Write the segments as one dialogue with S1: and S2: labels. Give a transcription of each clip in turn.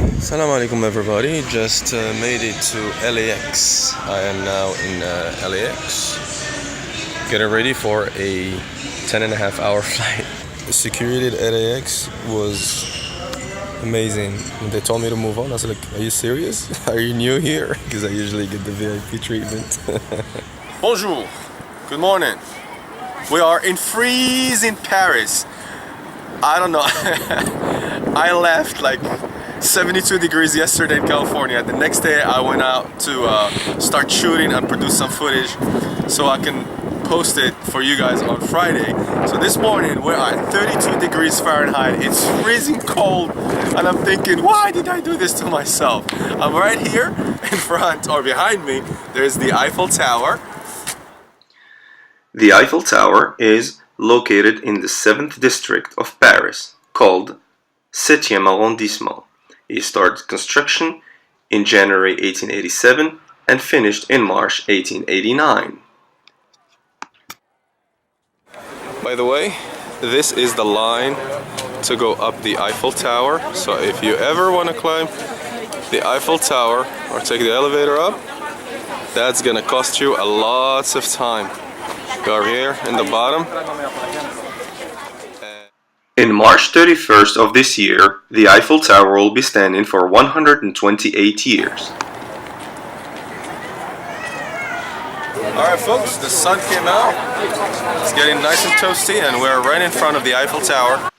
S1: Salam alaikum everybody, just made it to LAX. I am now in LAX, getting ready for a 10.5 hour flight. The security at LAX was amazing. When they told me to move on, I was like, are you serious? Are you new here? Because I usually get the VIP treatment. Bonjour, good morning. We are in freezing Paris. I don't know, I left like 72 degrees yesterday in California. The next day I went out to start shooting and produce some footage so I can post it for you guys on Friday. So this morning we're at 32 degrees Fahrenheit. It's freezing cold and I'm thinking, why did I do this to myself? I'm right here in front, or behind me, there's the Eiffel Tower.
S2: The Eiffel Tower is located in the 7th district of Paris, called 7e arrondissement. It started construction in January 1887 and finished in March 1889.
S1: By the way, this is the line to go up the Eiffel Tower. So if you ever want to climb the Eiffel Tower or take the elevator up, that's gonna cost you a lot of time. We are here in the bottom.
S2: In March 31st of this year, the Eiffel Tower will be standing for 128 years.
S1: Alright folks, the sun came out. It's getting nice and toasty and we're right in front of the Eiffel Tower.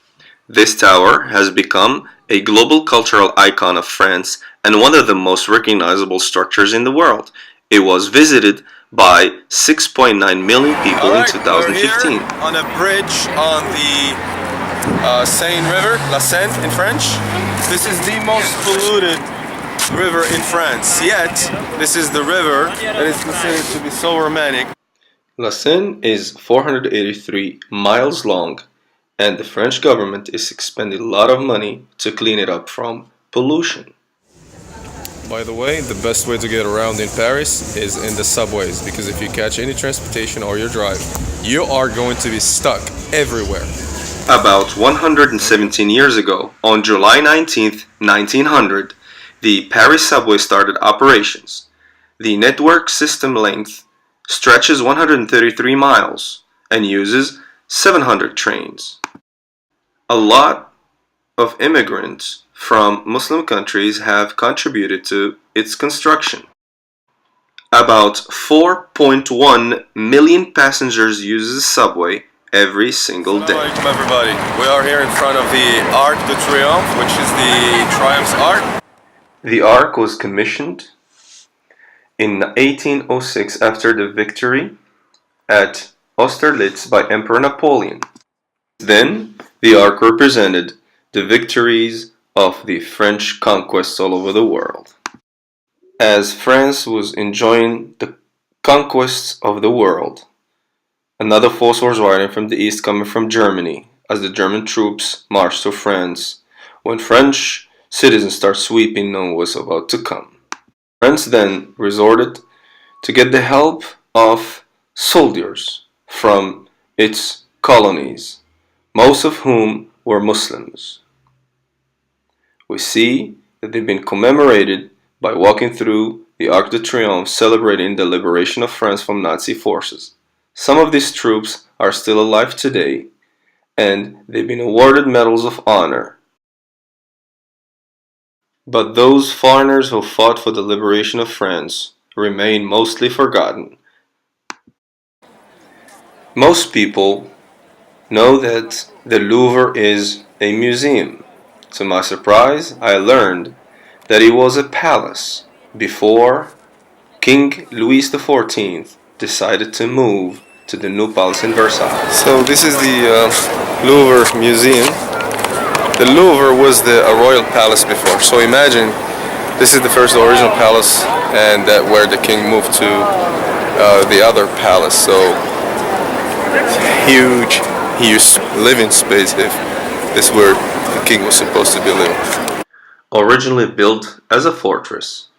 S2: This tower has become a global cultural icon of France and one of the most recognizable structures in the world. It was visited by 6.9 million people in 2015.
S1: We're here on a bridge on the Seine River, La Seine in French. This is the most polluted river in France, yet this is the river that is considered to be so romantic.
S2: La Seine is 483 miles long, and the French government is expending a lot of money to clean it up from pollution.
S1: By the way, the best way to get around in Paris is in the subways, because if you catch any transportation or you drive, you are going to be stuck everywhere.
S2: About 117 years ago, on July 19th, 1900, the Paris subway started operations. The network system length stretches 133 miles and uses 700 trains. A lot of immigrants from Muslim countries have contributed to its construction. About 4.1 million passengers use the subway every single day.
S1: Welcome everybody. We are here in front of the Arc de Triomphe, which is the Triumph's Arc.
S2: The Arc was commissioned in 1806 after the victory at Austerlitz by Emperor Napoleon. Then, the Arc represented the victories of the French conquests all over the world. As France was enjoying the conquests of the world, another force was riding from the east, coming from Germany, as the German troops marched to France. When French citizens started sweeping, no one was about to come. France then resorted to get the help of soldiers from its colonies, most of whom were Muslims. We see that they've been commemorated by walking through the Arc de Triomphe, celebrating the liberation of France from Nazi forces. Some of these troops are still alive today, and they've been awarded medals of honor. But those foreigners who fought for the liberation of France remain mostly forgotten. Most people know that the Louvre is a museum. To my surprise, I learned that it was a palace before King Louis XIV decided to move to the new palace in Versailles.
S1: So this is the Louvre Museum. The Louvre was the royal palace before. So imagine this is the first original palace, and that where the king moved to the other palace. So huge living space if this were the king was supposed to be living.
S2: Originally built as a fortress,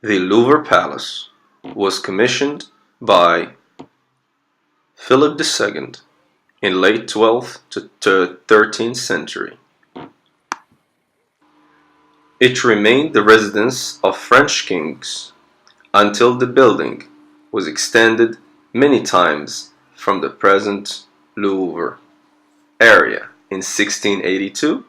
S2: the Louvre Palace was commissioned by Philip II in late 12th to 13th century. it remained the residence of French kings until the building was extended many times from the present Louvre area. In 1682,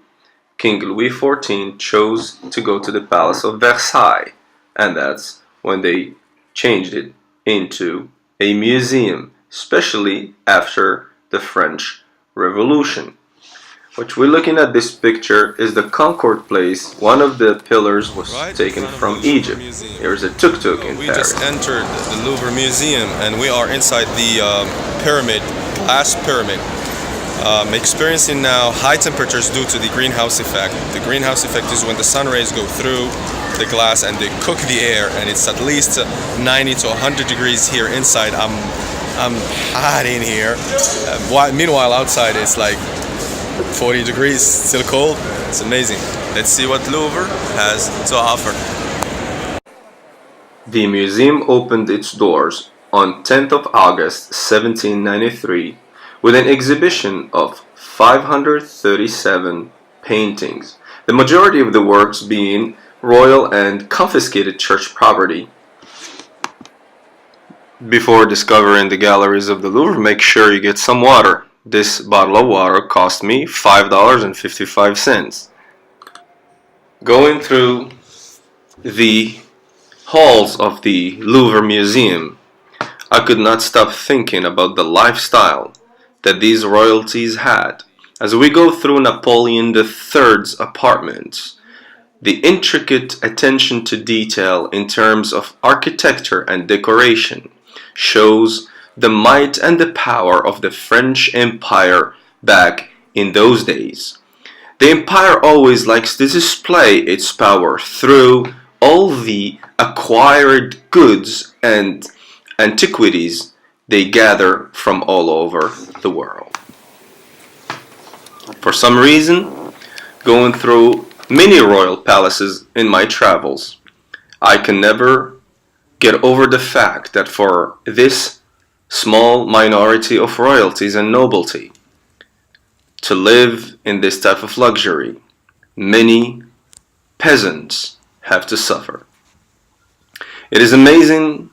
S2: King Louis XIV chose to go to the Palace of Versailles, and that's when they changed it into a museum, especially after the French Revolution. What we're looking at this picture is the Concorde Place. One of the pillars was taken from Egypt. Here's a tuk-tuk in
S1: We
S2: Paris.
S1: just entered the Louvre Museum and we are inside the pyramid, glass pyramid. Experiencing now high temperatures due to the greenhouse effect. The greenhouse effect is when the sun rays go through the glass and they cook the air, and it's at least 90 to 100 degrees here inside. I'm hot in here. Meanwhile outside it's like 40 degrees, still cold. It's amazing. Let's see what Louvre has to offer.
S2: The museum opened its doors on 10th of August 1793 with an exhibition of 537 paintings, the majority of the works being royal and confiscated church property. Before discovering the galleries of the Louvre, make sure you get some water. This bottle of water cost me $5.55. Going through the halls of the Louvre Museum, I could not stop thinking about the lifestyle that these royalties had. As we go through Napoleon III's apartments, the intricate attention to detail in terms of architecture and decoration shows the might and the power of the French Empire back in those days. The empire always likes to display its power through all the acquired goods and antiquities they gather from all over the world. For some reason, going through many royal palaces in my travels, I can never get over the fact that for this small minority of royalties and nobility to live in this type of luxury, many peasants have to suffer. It is amazing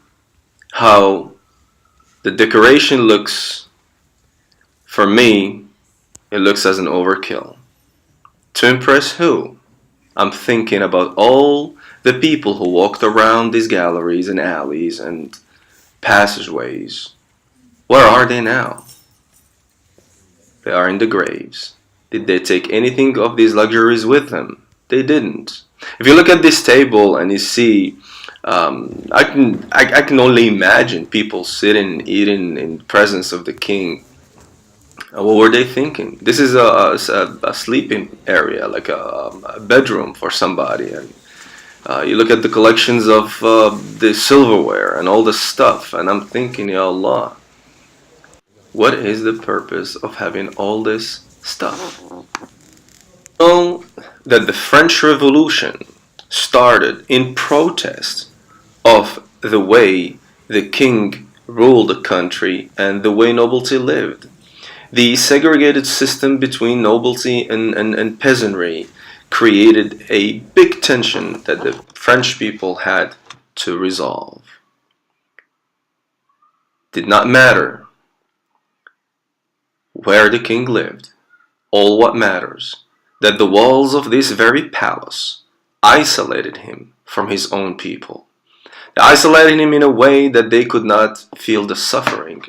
S2: how the decoration looks. For me, it looks as an overkill. To impress who? I'm thinking about all the people who walked around these galleries and alleys and passageways. Where are they now? They are in the graves. Did they take anything of these luxuries with them? They didn't. If you look at this table and you see, I can only imagine people sitting and eating in the presence of the king. What were they thinking? This is a sleeping area, like a bedroom for somebody. And you look at the collections of the silverware and all the stuff, and I'm thinking, Ya Allah, what is the purpose of having all this stuff? Know that the French Revolution started in protest of the way the king ruled the country and the way nobility lived. The segregated system between nobility and peasantry created a big tension that the French people had to resolve. Did not matter where the king lived. All what matters that the walls of this very palace isolated him from his own people. They isolated him in a way that they could not feel the suffering.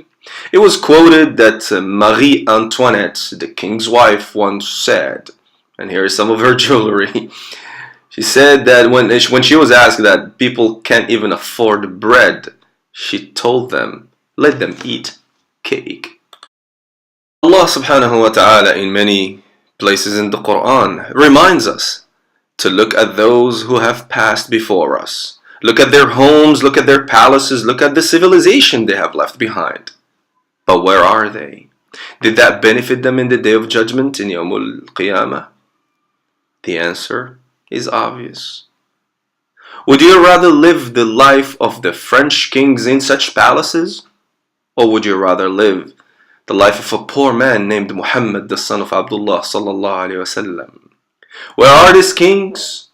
S2: It was quoted that Marie Antoinette, the king's wife, once said, and here is some of her jewelry. She said that when she was asked that people can't even afford bread, she told them, let them eat cake. Allah subhanahu wa ta'ala in many places in the Quran reminds us to look at those who have passed before us. Look at their homes, look at their palaces, look at the civilization they have left behind. But where are they? Did that benefit them in the Day of Judgment, in Yawmul Qiyamah? The answer is obvious. Would you rather live the life of the French kings in such palaces? Or would you rather live the life of a poor man named Muhammad, the son of Abdullah sallallahu alaihi wasallam? Where are these kings?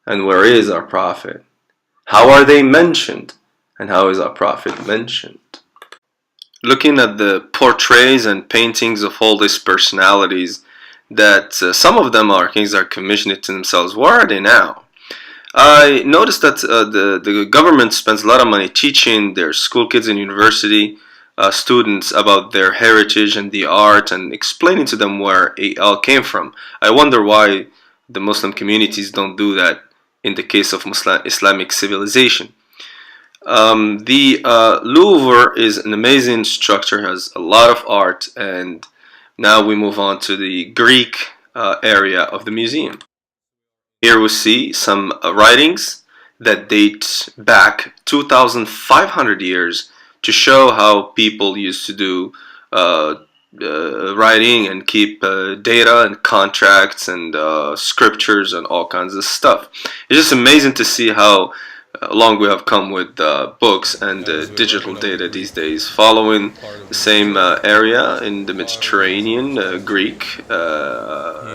S2: And where is our Prophet? How are they mentioned? And how is our Prophet mentioned? Looking at the portraits and paintings of all these personalities, that some of them are kings are commissioned to themselves. Where are they now? I noticed that the government spends a lot of money teaching their school kids and university students about their heritage and the art and explaining to them where it all came from. I wonder why the Muslim communities don't do that in the case of Muslim Islamic civilization. The Louvre is an amazing structure, has a lot of art, and now we move on to the Greek area of the museum. Here we see some writings that date back 2,500 years to show how people used to do writing and keep data and contracts and scriptures and all kinds of stuff. It's just amazing to see how long we have come with books and digital data these days, following the same area in the Mediterranean, Greek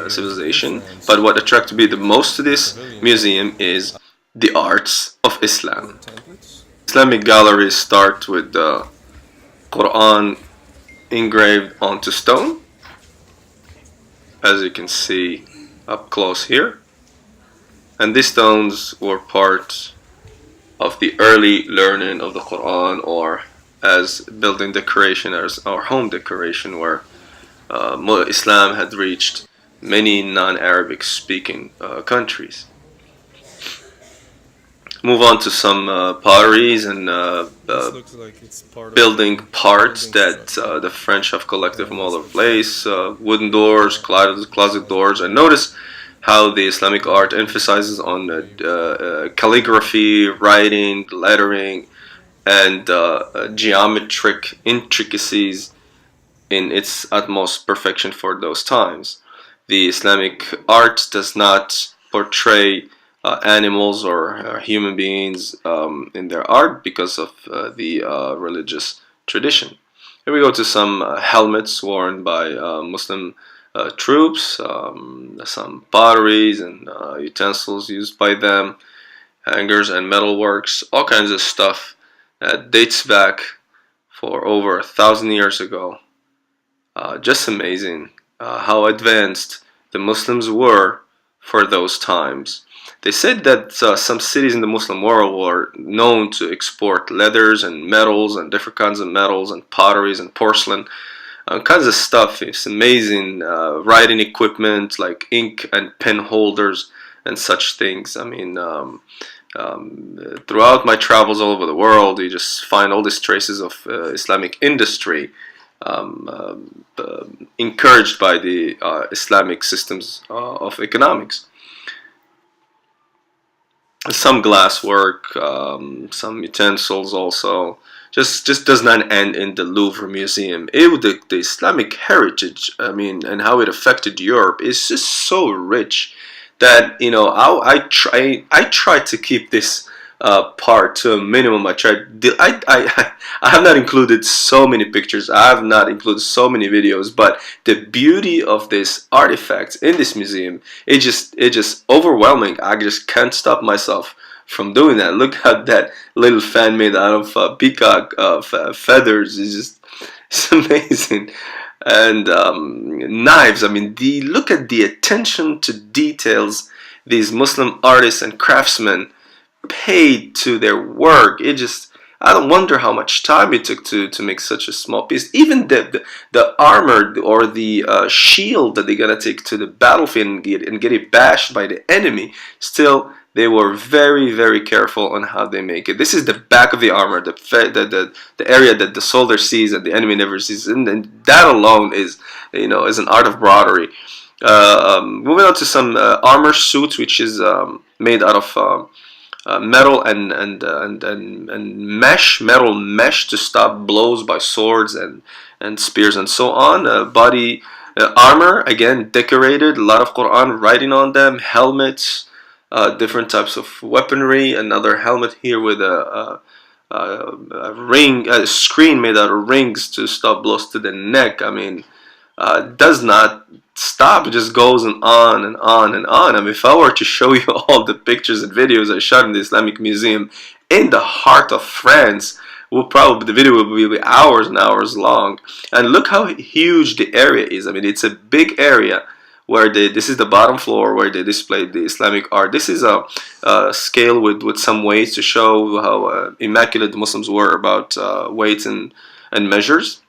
S2: civilization. But what attracted me the most to this museum is the arts of Islam. Islamic galleries start with the Quran engraved onto stone, as you can see up close here. And these stones were part of the early learning of the Quran, or as building decoration, as our home decoration, where Islam had reached many non-Arabic speaking countries. Move on to some potteries and building parts that the French have collected from all over the place, wooden doors, closet doors, and notice how the Islamic art emphasizes on calligraphy, writing, lettering, and geometric intricacies in its utmost perfection for those times. The Islamic art does not portray animals or human beings in their art because of the religious tradition. Here we go to some helmets worn by Muslim troops, some potteries and utensils used by them, hangers and metalworks, all kinds of stuff that dates back for over 1,000 years ago. Just amazing how advanced the Muslims were for those times. They said that some cities in the Muslim world were known to export leathers and metals and different kinds of metals and potteries and porcelain, kinds of stuff. It's amazing. Writing equipment like ink and pen holders and such things. I mean, throughout my travels all over the world, you just find all these traces of Islamic industry encouraged by the Islamic systems of economics. Some glasswork, some utensils also. Just does not end in the Louvre Museum. The Islamic heritage, I mean, and how it affected Europe is just so rich that, you know, I try to keep this part to a minimum. I have not included so many pictures. I have not included so many videos, but the beauty of this artifacts in this museum, it just overwhelming. I just can't stop myself from doing that. Look at that little fan made out of peacock feathers. It's amazing. And knives. I mean, look at the attention to details these Muslim artists and craftsmen paid to their work. I don't wonder how much time it took to make such a small piece. Even the armor or the shield that they're gonna take to the battlefield and get it bashed by the enemy, still they were very, very careful on how they make it. This is the back of the armor, the area that the soldier sees and the enemy never sees, and that alone is, you know, is an art of broderie. Moving on to some armor suits, which is made out of metal and metal mesh to stop blows by swords and spears and so on. Body armor, again decorated, a lot of Quran writing on them. Helmets, different types of weaponry. Another helmet here with a screen made out of rings to stop blows to the neck. I mean, does not stop. It just goes on and on and on. I mean, if I were to show you all the pictures and videos I shot in the Islamic Museum in the heart of France, the video will be hours and hours long. And look how huge the area is. I mean, it's a big area where this is the bottom floor where they displayed the Islamic art. This is a scale with some weights to show how immaculate the Muslims were about weights and measures.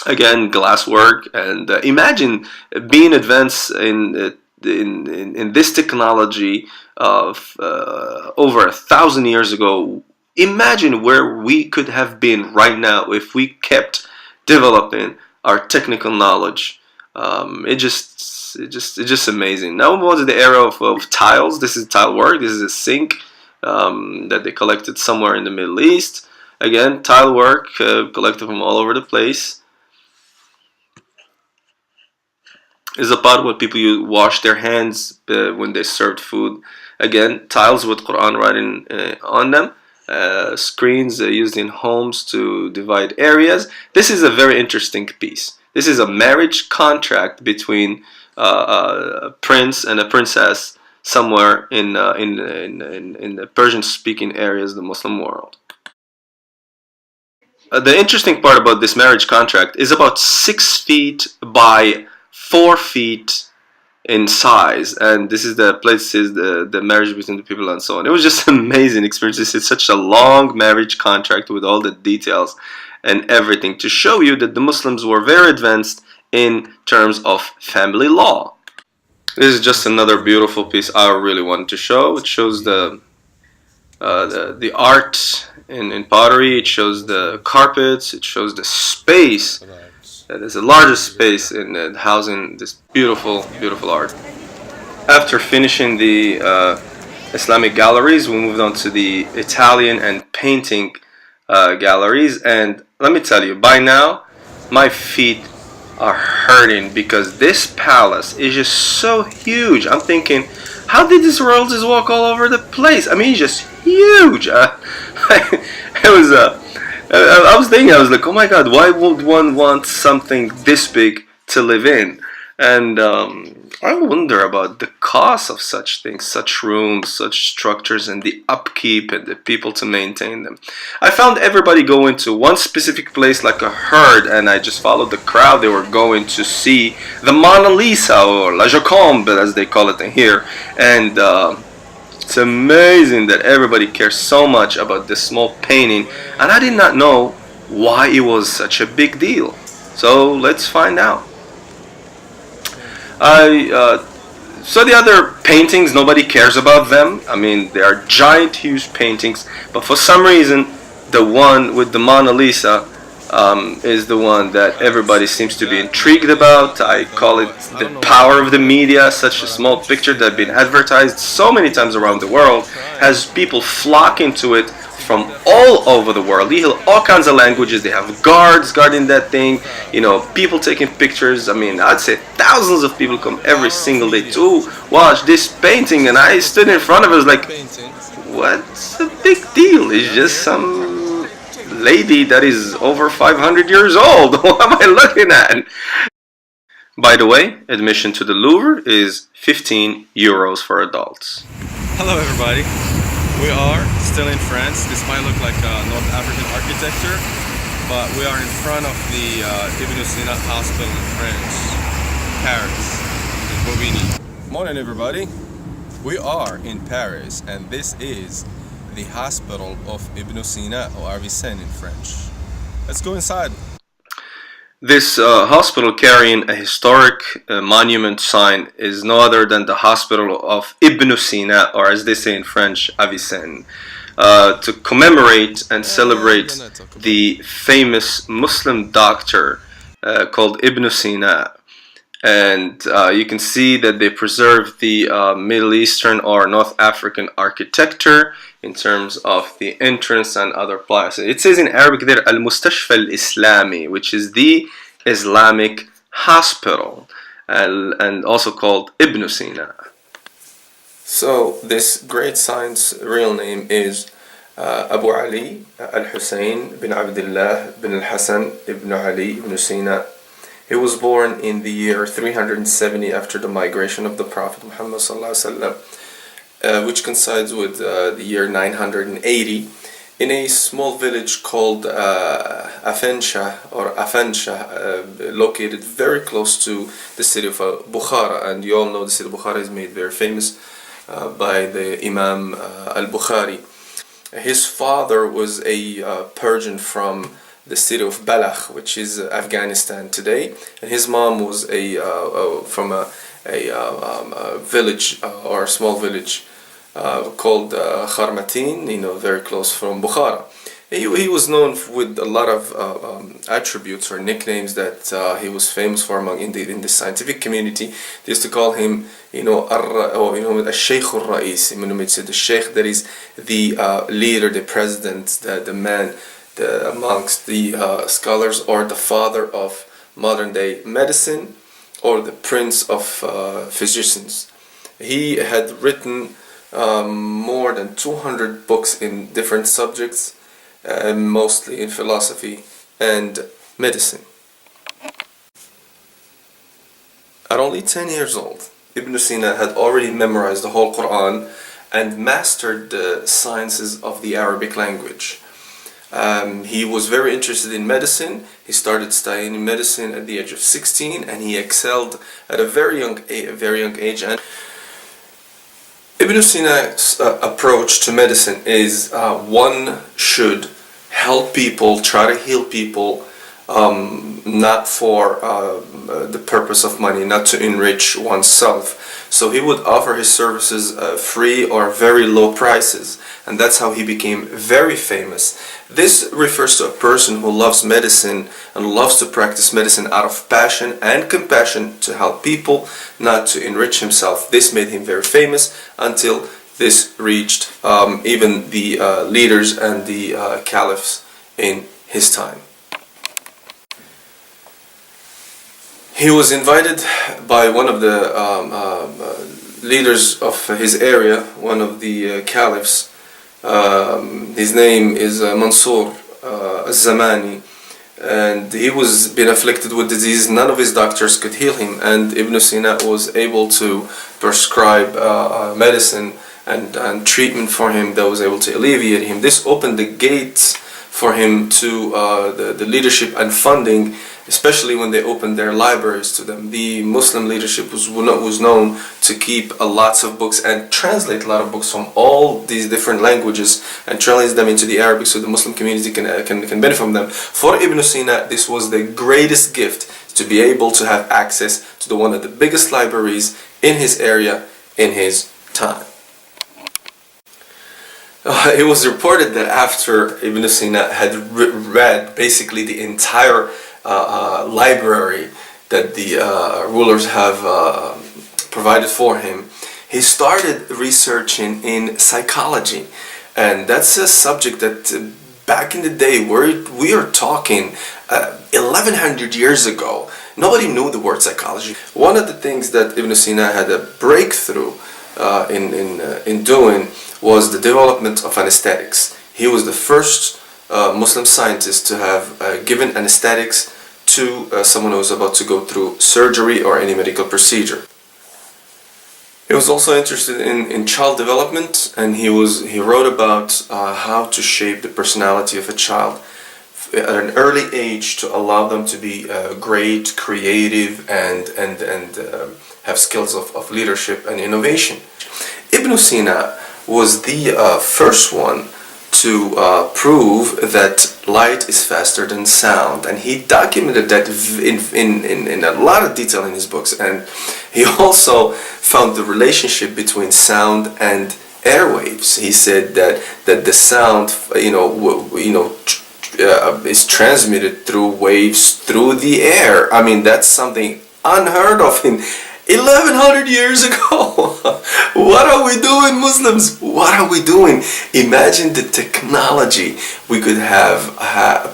S2: Again, glasswork, and imagine being advanced in this technology of over 1,000 years ago. Imagine where we could have been right now if we kept developing our technical knowledge. It's just amazing. Now we move on to the era of tiles. This is tile work. This is a sink that they collected somewhere in the Middle East. Again, tile work collected from all over the place. Is a pot where people wash their hands when they served food. Again, tiles with Quran writing on them. Screens used in homes to divide areas. This is a very interesting piece. This is a marriage contract between a prince and a princess somewhere in the Persian-speaking areas of the Muslim world. The interesting part about this marriage contract is about 6 feet by 4 feet in size, and this is the places the marriage between the people and so on. It was just an amazing experience. It's such a long marriage contract with all the details and everything to show you that the Muslims were very advanced in terms of family law. This is just another beautiful piece I really wanted to show. It shows the art in pottery. It shows the carpets. It shows the space. That is the largest space in housing this beautiful, beautiful art. After finishing the Islamic galleries, we moved on to the Italian and painting galleries. And let me tell you, by now, my feet are hurting because this palace is just so huge. I'm thinking, how did this royals just walk all over the place? I mean, it's just huge. I was thinking, I was like, oh my god, why would one want something this big to live in? And I wonder about the cost of such things, such rooms, such structures, and the upkeep and the people to maintain them. I found everybody going to one specific place like a herd, and I just followed the crowd. They were going to see the Mona Lisa, or La Joconde, as they call it in here. And it's amazing that everybody cares so much about this small painting, and I did not know why it was such a big deal. So let's find out. So the other paintings, nobody cares about them. I mean, they are giant, huge paintings, but for some reason, the one with the Mona Lisa is the one that everybody seems to be intrigued about. I call it the power of the media. Such a small picture that has been advertised so many times around the world has people flocking to it from all over the world. You hear all kinds of languages. They have guards guarding that thing. You know, people taking pictures. I mean, I'd say thousands of people come every single day to watch this painting. And I stood in front of it, was like, what's the big deal? It's just some lady that is over 500 years old. What am I looking at? By the way, admission to the Louvre is 15 euros for adults.
S1: Hello everybody. We are still in France. This might look like North African architecture, but we are in front of the Ibn Sina Hospital in France, Paris, is what we need. Morning everybody. We are in Paris, and this is the Hospital of Ibn Sina, or Avicenne in French. Let's go inside.
S2: This hospital carrying a historic monument sign is no other than the Hospital of Ibn Sina, or as they say in French, Avicenne, to commemorate and celebrate the famous Muslim doctor called Ibn Sina. And you can see that they preserve the Middle Eastern or North African architecture in terms of the entrance and other places. It says in Arabic there, Al-Mustashfa al-Islami, which is the Islamic hospital, and also called Ibn Sina. So this great science real name is Abu Ali al-Hussein bin Abdullah bin al-Hassan ibn Ali ibn Sina
S1: He was born in the year 370 after the migration of the Prophet Muhammad sallallahu which coincides with the year 980, in a small village called Afansha, located very close to the city of Bukhara. And you all know the city of Bukhara is made very famous by the Imam al-Bukhari. His father was a Persian from the city of Balakh, which is Afghanistan today, and his mom was from a village or a small village called Kharmatin, very close from Bukhara. He was known with a lot of attributes or nicknames that he was famous for among in the scientific community. They used to call him, the Sheikh al-Rais, the Sheikh, that is the leader, the president, the man amongst the scholars, or the father of modern day medicine, or the prince of physicians. He had written more than 200 books in different subjects, mostly in philosophy and medicine. At only 10 years old, Ibn Sina had already memorized the whole Quran and mastered the sciences of the Arabic language. He was very interested in medicine. He started studying medicine at the age of 16, and he excelled at a very young age. And Ibn Sina's approach to medicine is one should help people, try to heal people, not for the purpose of money, not to enrich oneself. So he would offer his services free or very low prices, and that's how he became very famous. This refers to a person who loves medicine and loves to practice medicine out of passion and compassion to help people, not to enrich himself. This made him very famous until this reached even the leaders and the caliphs in his time. He was invited by one of the leaders of his area, one of the caliphs. His name is Mansur al-Zamani, and he was been afflicted with disease. None of his doctors could heal him, and Ibn Sina was able to prescribe medicine and treatment for him that was able to alleviate him. This opened the gates for him to the leadership and funding, especially when they opened their libraries to them. The Muslim leadership was known to keep lots of books and translate a lot of books from all these different languages and translate them into the Arabic so the Muslim community can benefit from them. For Ibn Sina, this was the greatest gift, to be able to have access to one of the biggest libraries in his area in his time. It was reported that after Ibn Sina had read basically the entire library that the rulers have provided for him, he started researching in psychology. And that's a subject that back in the day, we are talking 1100 years ago, nobody knew the word psychology. One of the things that Ibn Sina had a breakthrough in doing was the development of anesthetics. He was the first Muslim scientist to have given anesthetics to someone who was about to go through surgery or any medical procedure. He was also interested in child development, and he wrote about how to shape the personality of a child at an early age to allow them to be great, creative, and have skills of leadership and innovation. Ibn Sina was the first one to prove that light is faster than sound, and he documented that in a lot of detail in his books. And he also found the relationship between sound and airwaves. He said that the sound is transmitted through waves through the air. I mean, that's something unheard of in 1100 years ago. What are we doing, Muslims? What are we doing? Imagine the technology we could have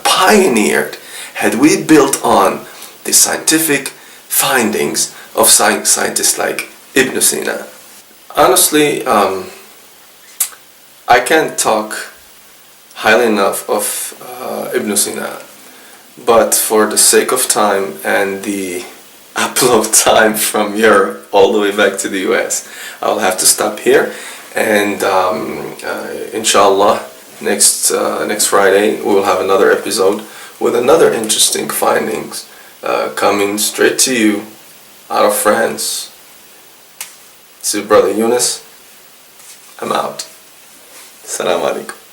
S1: pioneered had we built on the scientific findings of scientists like Ibn Sina. Honestly, I can't talk highly enough of Ibn Sina. But for the sake of time and the upload time from Europe all the way back to the US, I'll have to stop here. And inshallah, next Friday we will have another episode with another interesting findings coming straight to you out of France. This is Brother Yunus. I'm out. Assalamu alaikum.